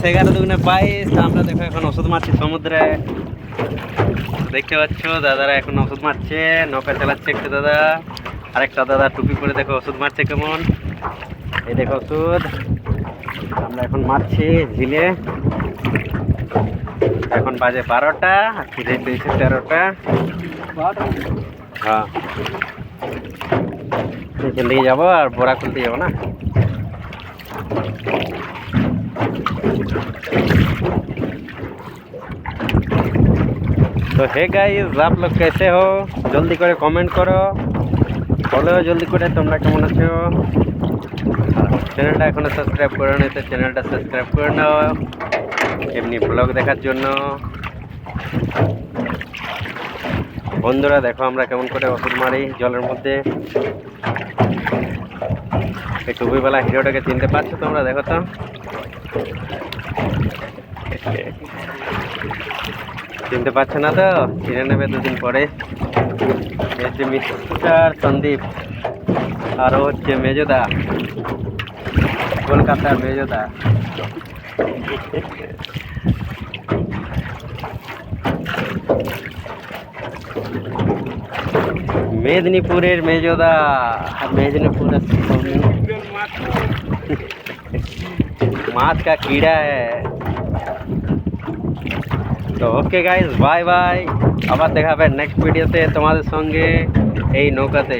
11×2=22। আমরা দেখো এখন ওষুধ মারছি সমুদ্রে, দেখতে পাচ্ছ দাদারা এখন ওষুধ মারছে, নৌকা চালাচ্ছে একটা দাদা, আরেকটা দাদা টুপি পরে দেখো ওষুধ মারছে কেমন। এই দেখো ওষুধ আমরা এখন মারছি ঝিলে। এখন বাজে 12টা, খিদে পেয়েছে 13টা। হ্যাঁ, এখান থেকে যাবো আর বোরা খুলতে যাবো না। तो हे गाइस, आप लोग कैसे हो? जल्दी करे कमेंट करो, বলো জলদি করে তোমরা কেমন আছো। চ্যানেলটা এখনো সাবস্ক্রাইব করে নি তো চ্যানেলটা সাবস্ক্রাইব করে নাও এমনি ব্লগ দেখার জন্য। বন্ধুরা দেখো আমরা কেমন করে ওষুধ মারি জলের মধ্যে। এই টুপিওয়ালা হিরোটাকে চিনতে পারছো তোমরা? দেখো তো, চিনতে পারছো না তো? চিনে নেবে দুদিন পরে। এই যে মিস্টার সন্দীপ, আর হচ্ছে মেজদা, কলকাতার মেজদা। মেদিনীপুরের মেজদা, मेदिनीपुर माछ का कीड़ा है। তো ওকে গাইস, বাই বাই, আবার দেখা হবে নেক্সট ভিডিওতে তোমাদের সঙ্গে এই নৌকাতে।